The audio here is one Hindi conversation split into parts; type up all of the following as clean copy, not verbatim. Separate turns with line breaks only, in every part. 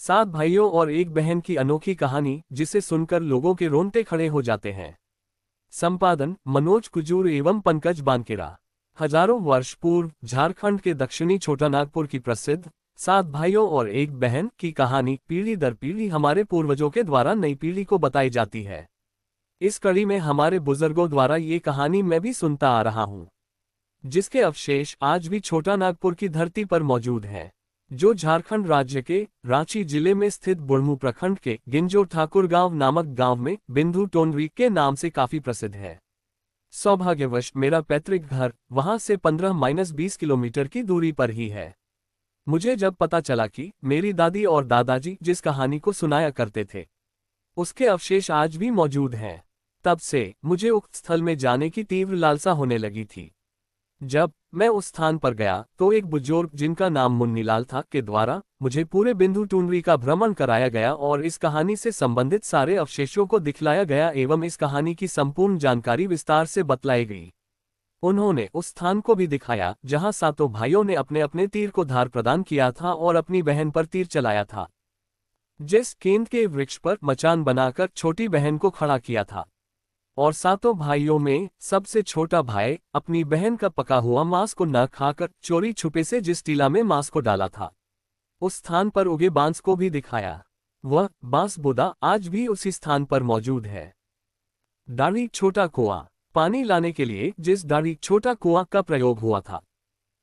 सात भाइयों और एक बहन की अनोखी कहानी जिसे सुनकर लोगों के रोंगटे खड़े हो जाते हैं। संपादन मनोज कुजूर एवं पंकज बानकेरा। हजारों वर्ष पूर्व झारखंड के दक्षिणी छोटानागपुर की प्रसिद्ध सात भाइयों और एक बहन की कहानी पीढ़ी दर पीढ़ी हमारे पूर्वजों के द्वारा नई पीढ़ी को बताई जाती है। इस कड़ी में हमारे बुजुर्गों द्वारा ये कहानी मैं भी सुनता आ रहा हूँ, जिसके अवशेष आज भी छोटानागपुर की धरती पर मौजूद हैं, जो झारखंड राज्य के रांची जिले में स्थित बुढ़मू प्रखंड के गिंजो ठाकुर गांव नामक गांव में बिंदु टोनरी के नाम से काफी प्रसिद्ध है। सौभाग्यवश मेरा पैतृक घर वहां से 15-20 किलोमीटर की दूरी पर ही है। मुझे जब पता चला कि मेरी दादी और दादाजी जिस कहानी को सुनाया करते थे उसके अवशेष आज भी मौजूद हैं, तब से मुझे उक्त स्थल में जाने की तीव्र लालसा होने लगी थी। जब मैं उस स्थान पर गया तो एक बुजुर्ग जिनका नाम मुन्नीलाल था के द्वारा मुझे पूरे बिंदु टूनरी का भ्रमण कराया गया और इस कहानी से संबंधित सारे अवशेषों को दिखलाया गया एवं इस कहानी की संपूर्ण जानकारी विस्तार से बतलाई गई। उन्होंने उस स्थान को भी दिखाया जहां सातों भाइयों ने अपने अपने तीर को धार प्रदान किया था और अपनी बहन पर तीर चलाया था। जिस केंद्र के वृक्ष पर मचान बनाकर छोटी बहन को खड़ा किया था और सातों भाइयों में सबसे छोटा भाई अपनी बहन का पका हुआ मांस को न खाकर चोरी छुपे से जिस टीला में मांस को डाला था उस स्थान पर उगे बांस को भी दिखाया। वह बांस बुदा आज भी उसी स्थान पर मौजूद है। डाड़ी छोटा कुआं। पानी लाने के लिए जिस डाड़ी छोटा कुआं का प्रयोग हुआ था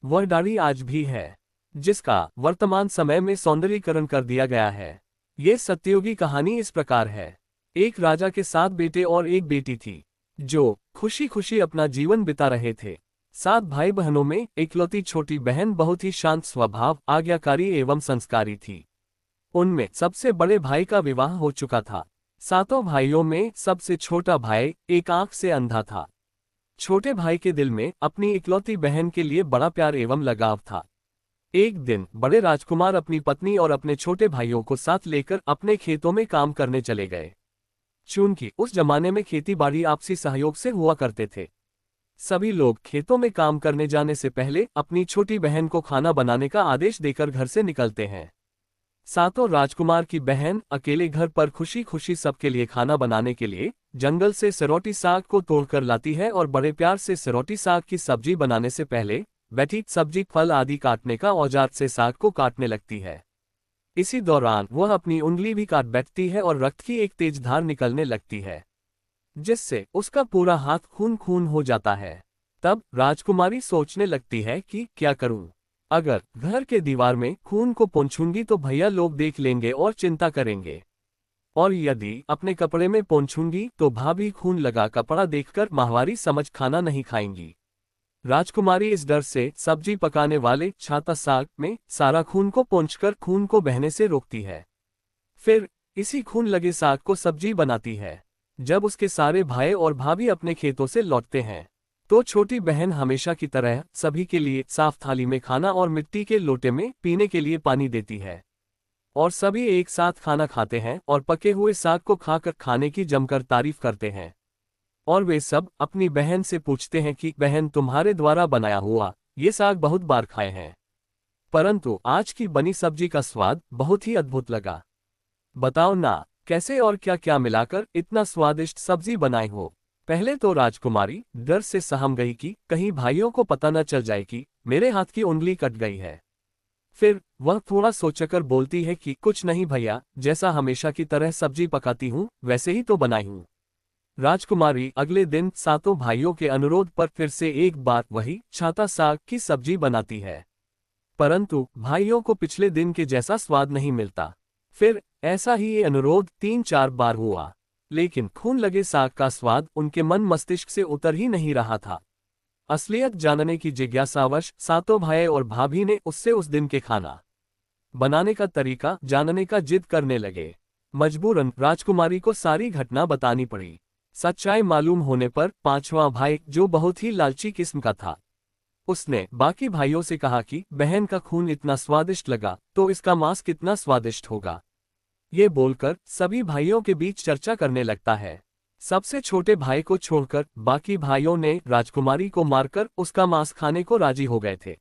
वह डाड़ी आज भी है, जिसका वर्तमान समय में सौंदर्यीकरण कर दिया गया है। ये सत्ययुगी कहानी इस प्रकार है। एक राजा के 7 बेटे और एक बेटी थी जो खुशी खुशी अपना जीवन बिता रहे थे। 7 भाई बहनों में इकलौती छोटी बहन बहुत ही शांत स्वभाव, आज्ञाकारी एवं संस्कारी थी। उनमें सबसे बड़े भाई का विवाह हो चुका था। सातों भाइयों में सबसे छोटा भाई एक आंख से अंधा था। छोटे भाई के दिल में अपनी इकलौती बहन के लिए बड़ा प्यार एवं लगाव था। एक दिन बड़े राजकुमार अपनी पत्नी और अपने छोटे भाइयों को साथ लेकर अपने खेतों में काम करने चले गए। चूंकि उस जमाने में खेती बाड़ी आपसी सहयोग से हुआ करते थे, सभी लोग खेतों में काम करने जाने से पहले अपनी छोटी बहन को खाना बनाने का आदेश देकर घर से निकलते हैं। सातों राजकुमार की बहन अकेले घर पर खुशी खुशी सबके लिए खाना बनाने के लिए जंगल से सिरोटी साग को तोड़कर लाती है और बड़े प्यार से सिरोटी साग की सब्जी बनाने से पहले बैठी सब्जी, फल आदि काटने का औजार से साग को काटने लगती है। इसी दौरान वह अपनी उंगली भी काट बैठती है और रक्त की एक तेज धार निकलने लगती है, जिससे उसका पूरा हाथ खून खून हो जाता है। तब राजकुमारी सोचने लगती है कि क्या करूं? अगर घर के दीवार में खून को पोंछूंगी तो भैया लोग देख लेंगे और चिंता करेंगे, और यदि अपने कपड़े में पोंछूंगी तो भाभी खून लगा कपड़ा देखकर माहवारी समझ खाना नहीं खाएंगी। राजकुमारी इस डर से सब्जी पकाने वाले छाता साग में सारा खून को पोंछकर खून को बहने से रोकती है। फिर इसी खून लगे साग को सब्जी बनाती है। जब उसके सारे भाई और भाभी अपने खेतों से लौटते हैं तो छोटी बहन हमेशा की तरह सभी के लिए साफ थाली में खाना और मिट्टी के लोटे में पीने के लिए पानी देती है, और सभी एक साथ खाना खाते हैं और पके हुए साग को खाकर खाने की जमकर तारीफ करते हैं। और वे सब अपनी बहन से पूछते हैं कि बहन, तुम्हारे द्वारा बनाया हुआ ये साग बहुत बार खाए हैं, परंतु आज की बनी सब्जी का स्वाद बहुत ही अद्भुत लगा। बताओ ना, कैसे और क्या क्या मिलाकर इतना स्वादिष्ट सब्जी बनाई हो? पहले तो राजकुमारी डर से सहम गई कि कहीं भाइयों को पता न चल जाए कि मेरे हाथ की उंगली कट गई है। फिर वह थोड़ा सोचकर बोलती है कि कुछ नहीं भैया, जैसा हमेशा की तरह सब्जी पकाती हूँ वैसे ही तो बनाई हूँ। राजकुमारी अगले दिन सातों भाइयों के अनुरोध पर फिर से एक बार वही छाता साग की सब्जी बनाती है, परंतु भाइयों को पिछले दिन के जैसा स्वाद नहीं मिलता। फिर ऐसा ही ये अनुरोध 3-4 बार हुआ, लेकिन खून लगे साग का स्वाद उनके मन मस्तिष्क से उतर ही नहीं रहा था। असलियत जानने की जिज्ञासावश सातों भाई और भाभी ने उससे उस दिन के खाना बनाने का तरीका जानने का जिद करने लगे। मजबूरन राजकुमारी को सारी घटना बतानी पड़ी। सच्चाई मालूम होने पर पांचवा भाई, जो बहुत ही लालची किस्म का था, उसने बाकी भाइयों से कहा कि बहन का खून इतना स्वादिष्ट लगा तो इसका मांस कितना स्वादिष्ट होगा। ये बोलकर सभी भाइयों के बीच चर्चा करने लगता है। सबसे छोटे भाई को छोड़कर बाकी भाइयों ने राजकुमारी को मारकर उसका मांस खाने को राजी हो गए थे।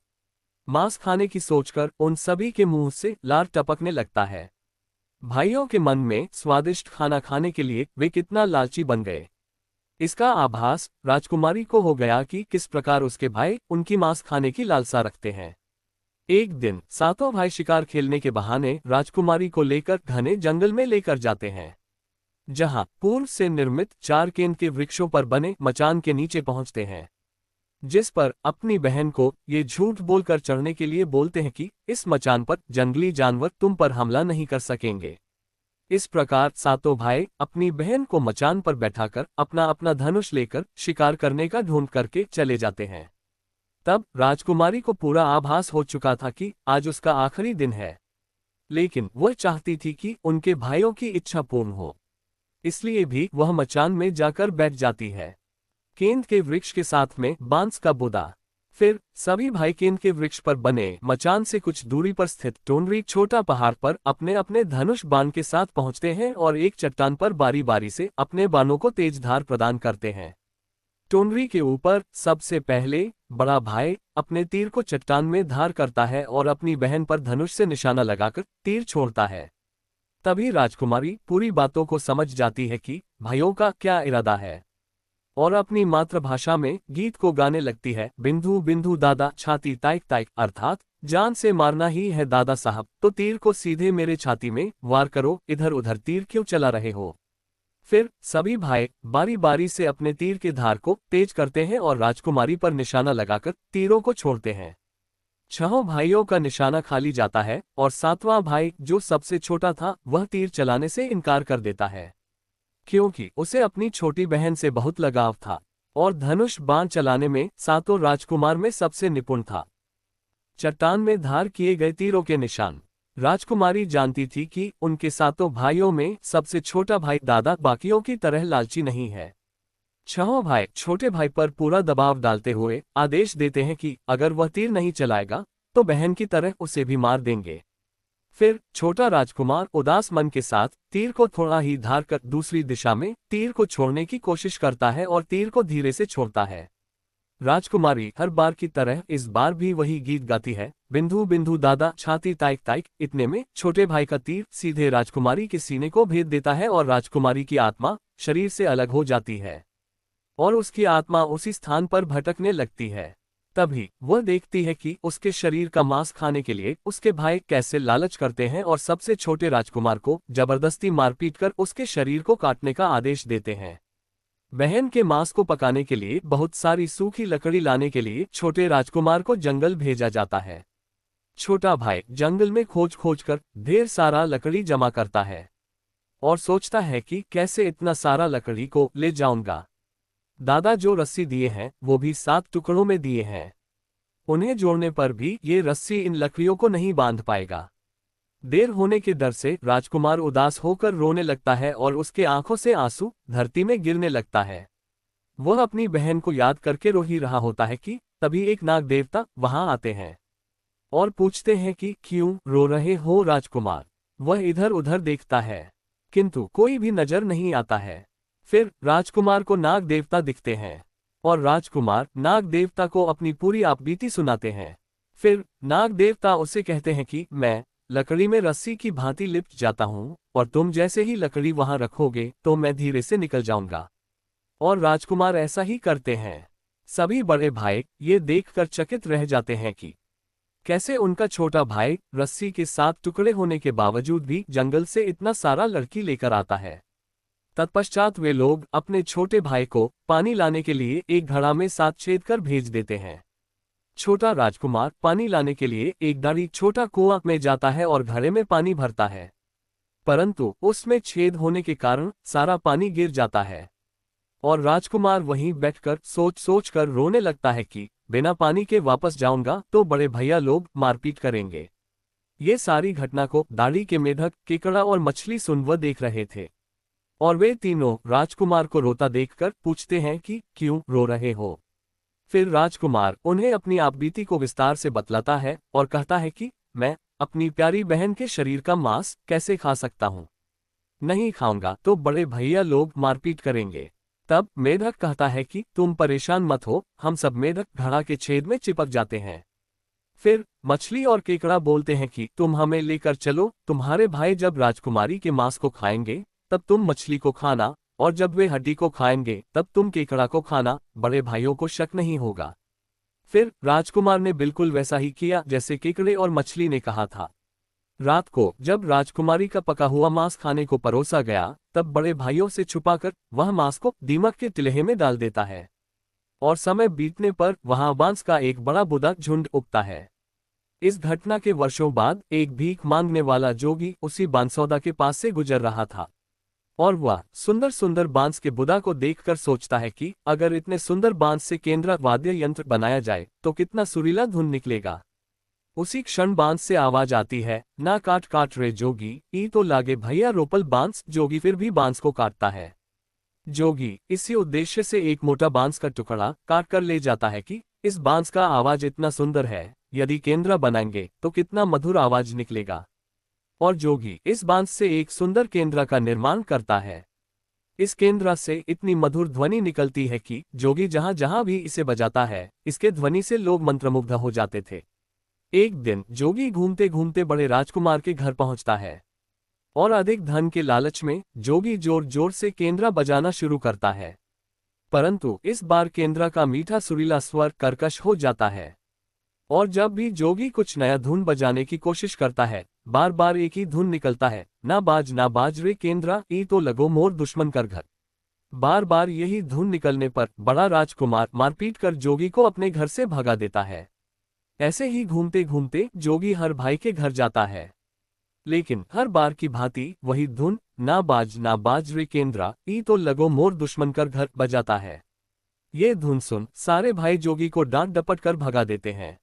मांस खाने की सोचकर उन सभी के मुंह से लार टपकने लगता है। भाइयों के मन में स्वादिष्ट खाना खाने के लिए वे कितना लालची बन गए। इसका आभास राजकुमारी को हो गया कि किस प्रकार उसके भाई उनकी मांस खाने की लालसा रखते हैं। एक दिन सातों भाई शिकार खेलने के बहाने राजकुमारी को लेकर घने जंगल में लेकर जाते हैं, जहां पूर्व से निर्मित 4 केन के वृक्षों पर बने मचान के नीचे पहुंचते हैं, जिस पर अपनी बहन को ये झूठ बोलकर चढ़ने के लिए बोलते हैं कि इस मचान पर जंगली जानवर तुम पर हमला नहीं कर सकेंगे। इस प्रकार सातों भाई अपनी बहन को मचान पर बैठाकर अपना अपना धनुष लेकर शिकार करने का ढूंढ करके चले जाते हैं। तब राजकुमारी को पूरा आभास हो चुका था कि आज उसका आखिरी दिन है, लेकिन वह चाहती थी कि उनके भाइयों की इच्छा पूर्ण हो, इसलिए भी वह मचान में जाकर बैठ जाती है। केंद के वृक्ष के साथ में बांस का बुदा। फिर सभी भाई केंद के वृक्ष पर बने मचान से कुछ दूरी पर स्थित टोनरी छोटा पहाड़ पर अपने अपने धनुष बाण के साथ पहुंचते हैं और एक चट्टान पर बारी बारी से अपने बाणों को तेज धार प्रदान करते हैं। टोनरी के ऊपर सबसे पहले बड़ा भाई अपने तीर को चट्टान में धार करता है और अपनी बहन पर धनुष से निशाना लगाकर तीर छोड़ता है। तभी राजकुमारी पूरी बातों को समझ जाती है कि भाइयों का क्या इरादा है, और अपनी मातृभाषा में गीत को गाने लगती है। बिंदु बिंदु दादा छाती ताइक ताइक, अर्थात जान से मारना ही है दादा साहब, तो तीर को सीधे मेरे छाती में वार करो, इधर उधर तीर क्यों चला रहे हो। फिर सभी भाई बारी बारी से अपने तीर के धार को तेज करते हैं और राजकुमारी पर निशाना लगाकर तीरों को छोड़ते हैं। 6 भाइयों का निशाना खाली जाता है और 7वां भाई जो सबसे छोटा था वह तीर चलाने से इनकार कर देता है, क्योंकि उसे अपनी छोटी बहन से बहुत लगाव था और धनुष बाण चलाने में सातों राजकुमार में सबसे निपुण था। चट्टान में धार किए गए तीरों के निशान राजकुमारी जानती थी कि उनके सातों भाइयों में सबसे छोटा भाई दादा बाकियों की तरह लालची नहीं है। 6 भाई छोटे भाई पर पूरा दबाव डालते हुए आदेश देते हैं कि अगर वह तीर नहीं चलाएगा तो बहन की तरह उसे भी मार देंगे। फिर छोटा राजकुमार उदास मन के साथ तीर को थोड़ा ही धार कर दूसरी दिशा में तीर को छोड़ने की कोशिश करता है और तीर को धीरे से छोड़ता है। राजकुमारी हर बार की तरह इस बार भी वही गीत गाती है, बिंदु बिंदु दादा छाती ताइक ताइक। इतने में छोटे भाई का तीर सीधे राजकुमारी के सीने को भेद देता है और राजकुमारी की आत्मा शरीर से अलग हो जाती है और उसकी आत्मा उसी स्थान पर भटकने लगती है। तभी वह देखती है कि उसके शरीर का मांस खाने के लिए उसके भाई कैसे लालच करते हैं और सबसे छोटे राजकुमार को जबरदस्ती मारपीट कर उसके शरीर को काटने का आदेश देते हैं। बहन के मांस को पकाने के लिए बहुत सारी सूखी लकड़ी लाने के लिए छोटे राजकुमार को जंगल भेजा जाता है। छोटा भाई जंगल में खोज खोज कर ढेर सारा लकड़ी जमा करता है और सोचता है कि कैसे इतना सारा लकड़ी को ले जाऊंगा। दादा जो रस्सी दिए हैं वो भी 7 टुकड़ों में दिए हैं, उन्हें जोड़ने पर भी ये रस्सी इन लकड़ियों को नहीं बांध पाएगा। देर होने के डर से राजकुमार उदास होकर रोने लगता है और उसके आंखों से आंसू धरती में गिरने लगता है। वह अपनी बहन को याद करके रो ही रहा होता है कि तभी एक नाग देवता वहां आते हैं और पूछते हैं कि क्यों रो रहे हो राजकुमार। वह इधर उधर देखता है किंतु कोई भी नजर नहीं आता है। फिर राजकुमार को नाग देवता दिखते हैं और राजकुमार नाग देवता को अपनी पूरी आपबीती सुनाते हैं। फिर नाग देवता उसे कहते हैं कि मैं लकड़ी में रस्सी की भांति लिपट जाता हूं और तुम जैसे ही लकड़ी वहां रखोगे तो मैं धीरे से निकल जाऊंगा। और राजकुमार ऐसा ही करते हैं। सभी बड़े भाई ये देखकर चकित रह जाते हैं कि कैसे उनका छोटा भाई रस्सी के 7 टुकड़े होने के बावजूद भी जंगल से इतना सारा लड़की लेकर आता है। तत्पश्चात वे लोग अपने छोटे भाई को पानी लाने के लिए एक घड़ा में 7 छेद कर भेज देते हैं। छोटा राजकुमार पानी लाने के लिए एक दाढ़ी छोटा कुआं में जाता है और घड़े में पानी भरता है, परंतु उसमें छेद होने के कारण सारा पानी गिर जाता है और राजकुमार वहीं बैठकर सोच सोच कर रोने लगता है कि बिना पानी के वापस जाऊंगा तो बड़े भैया लोग मारपीट करेंगे। ये सारी घटना को दाढ़ी के मेढक, केकड़ा और मछली सुनवा देख रहे थे और वे तीनों राजकुमार को रोता देखकर पूछते हैं कि क्यों रो रहे हो। फिर राजकुमार उन्हें अपनी आपबीती को विस्तार से बतलाता है और कहता है कि मैं अपनी प्यारी बहन के शरीर का मांस कैसे खा सकता हूँ, नहीं खाऊंगा तो बड़े भैया लोग मारपीट करेंगे। तब मेढक कहता है कि तुम परेशान मत हो, हम सब मेढक घड़ा के छेद में चिपक जाते हैं फिर मछली और केकड़ा बोलते हैं कि तुम हमें लेकर चलो, तुम्हारे भाई जब राजकुमारी के मांस को खाएंगे तब तुम मछली को खाना, और जब वे हड्डी को खाएंगे तब तुम केकड़ा को खाना, बड़े भाइयों को शक नहीं होगा। फिर राजकुमार ने बिल्कुल वैसा ही किया जैसे केकड़े और मछली ने कहा था। रात को जब राजकुमारी का पका हुआ मांस खाने को परोसा गया तब बड़े भाइयों से छुपाकर वह मांस को दीमक के तिलहे में डाल देता है, और समय बीतने पर वहां बांस का एक बड़ा बुदा झुंड उगता है। इस घटना के वर्षों बाद एक भीख मांगने वाला जोगी उसी बांसौदा के पास से गुजर रहा था, और वह सुंदर सुंदर बांस के बुदा को देखकर सोचता है कि अगर इतने सुंदर बांस से केंद्र वाद्य यंत्र बनाया जाए तो कितना सुरीला धुन निकलेगा। उसी क्षण बांस से आवाज आती है, ना काट काट रे जोगी, ई तो लागे भैया रोपल बांस। जोगी फिर भी बांस को काटता है। जोगी इसी उद्देश्य से एक मोटा बांस का टुकड़ा काट कर ले जाता है कि इस बांस का आवाज इतना सुंदर है, यदि केंद्र बनाएंगे तो कितना मधुर आवाज निकलेगा। और जोगी इस बांस से एक सुंदर केंद्र का निर्माण करता है। इस केंद्र से इतनी मधुर ध्वनि निकलती है कि जोगी जहां जहां भी इसे बजाता है, इसके ध्वनि से लोग मंत्रमुग्ध हो जाते थे। एक दिन जोगी घूमते घूमते बड़े राजकुमार के घर पहुंचता है, और अधिक धन के लालच में जोगी जोर जोर से केंद्रा बजाना शुरू करता है। परंतु इस बार केंद्रा का मीठा सुरीला स्वर कर्कश हो जाता है, और जब भी जोगी कुछ नया धुन बजाने की कोशिश करता है, बार बार एक ही धुन निकलता है, ना बाज रे केंद्रा, ई तो लगो मोर दुश्मन कर घर। बार बार यही धुन निकलने पर बड़ा राजकुमार मारपीट कर जोगी को अपने घर से भगा देता है। ऐसे ही घूमते घूमते जोगी हर भाई के घर जाता है, लेकिन हर बार की भांति वही धुन, ना बाज रे केंद्रा, ई तो लगो मोर दुश्मन कर घर, बजाता है। ये धुन सुन सारे भाई जोगी को डांट डपट कर भगा देते हैं।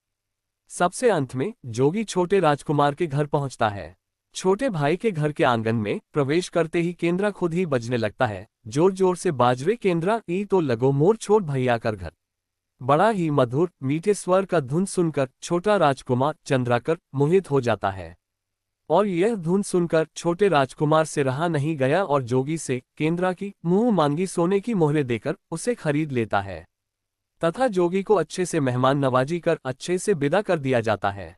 सबसे अंत में जोगी छोटे राजकुमार के घर पहुंचता है। छोटे भाई के घर के आंगन में प्रवेश करते ही केंद्रा खुद ही बजने लगता है, जोर जोर से बाजरे केंद्रा, ई तो लगो मोर छोट भैया कर घर। बड़ा ही मधुर मीठे स्वर का धुन सुनकर छोटा राजकुमार चंद्राकर मोहित हो जाता है, और यह धुन सुनकर छोटे राजकुमार से रहा नहीं गया और जोगी से केंद्रा की मुंह मांगी सोने की मोहरें देकर उसे खरीद लेता है, तथा जोगी को अच्छे से मेहमान नवाजी कर अच्छे से विदा कर दिया जाता है।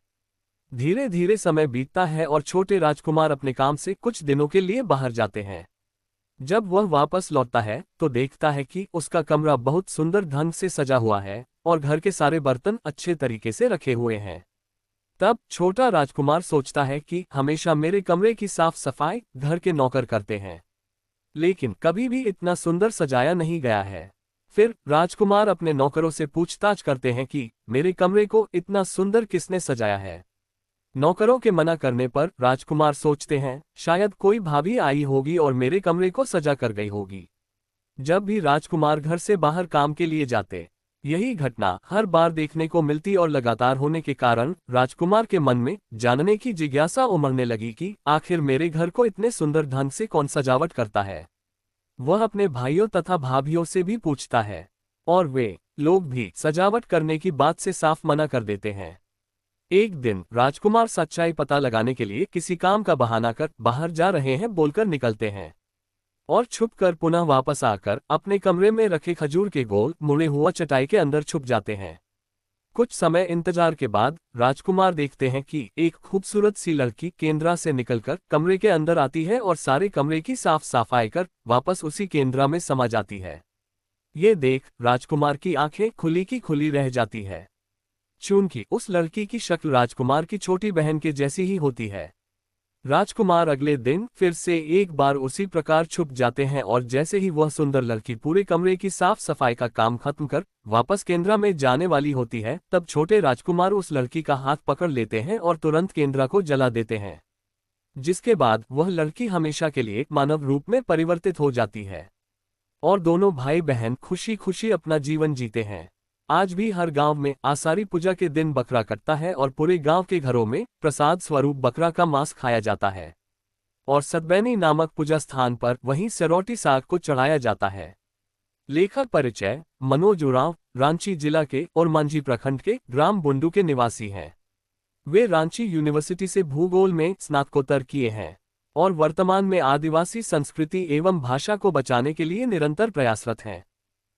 धीरे धीरे समय बीतता है और छोटे राजकुमार अपने काम से कुछ दिनों के लिए बाहर जाते हैं। जब वह वापस लौटता है तो देखता है कि उसका कमरा बहुत सुंदर ढंग से सजा हुआ है और घर के सारे बर्तन अच्छे तरीके से रखे हुए हैं। तब छोटा राजकुमार सोचता है कि हमेशा मेरे कमरे की साफ सफाई घर के नौकर करते हैं, लेकिन कभी भी इतना सुंदर सजाया नहीं गया है। फिर राजकुमार अपने नौकरों से पूछताछ करते हैं कि मेरे कमरे को इतना सुंदर किसने सजाया है। नौकरों के मना करने पर राजकुमार सोचते हैं शायद कोई भाभी आई होगी और मेरे कमरे को सजा कर गई होगी। जब भी राजकुमार घर से बाहर काम के लिए जाते, यही घटना हर बार देखने को मिलती और लगातार होने के कारण राजकुमार के मन में जानने की जिज्ञासा उमड़ने लगी कि आखिर मेरे घर को इतने सुंदर ढंग से कौन सजावट करता है। वह अपने भाइयों तथा भाभियों से भी पूछता है, और वे लोग भी सजावट करने की बात से साफ मना कर देते हैं। एक दिन राजकुमार सच्चाई पता लगाने के लिए किसी काम का बहाना कर बाहर जा रहे हैं बोलकर निकलते हैं, और छुपकर पुनः वापस आकर अपने कमरे में रखे खजूर के गोल मुड़े हुआ चटाई के अंदर छुप जाते हैं। कुछ समय इंतजार के बाद राजकुमार देखते हैं कि एक खूबसूरत सी लड़की केंद्रा से निकलकर कमरे के अंदर आती है और सारे कमरे की साफ सफाई कर वापस उसी केंद्रा में समा जाती है। ये देख राजकुमार की आंखें खुली की खुली रह जाती है, चूंकि उस लड़की की शक्ल राजकुमार की छोटी बहन के जैसी ही होती है। राजकुमार अगले दिन फिर से एक बार उसी प्रकार छुप जाते हैं, और जैसे ही वह सुंदर लड़की पूरे कमरे की साफ सफाई का काम खत्म कर वापस केंद्रा में जाने वाली होती है, तब छोटे राजकुमार उस लड़की का हाथ पकड़ लेते हैं और तुरंत केंद्रा को जला देते हैं, जिसके बाद वह लड़की हमेशा के लिए मानव रूप में परिवर्तित हो जाती है, और दोनों भाई बहन खुशी खुशी अपना जीवन जीते हैं। आज भी हर गांव में आषाढ़ी पूजा के दिन बकरा कटता है और पूरे गांव के घरों में प्रसाद स्वरूप बकरा का मांस खाया जाता है, और सतबैनी नामक पूजा स्थान पर वहीं सरौटी साग को चढ़ाया जाता है। लेखक परिचय: मनोज उरांव, रांची जिला के और मांझी प्रखंड के ग्राम बुंडू के निवासी हैं। वे रांची यूनिवर्सिटी से भूगोल में स्नातकोत्तर किए हैं और वर्तमान में आदिवासी संस्कृति एवं भाषा को बचाने के लिए निरंतर प्रयासरत हैं।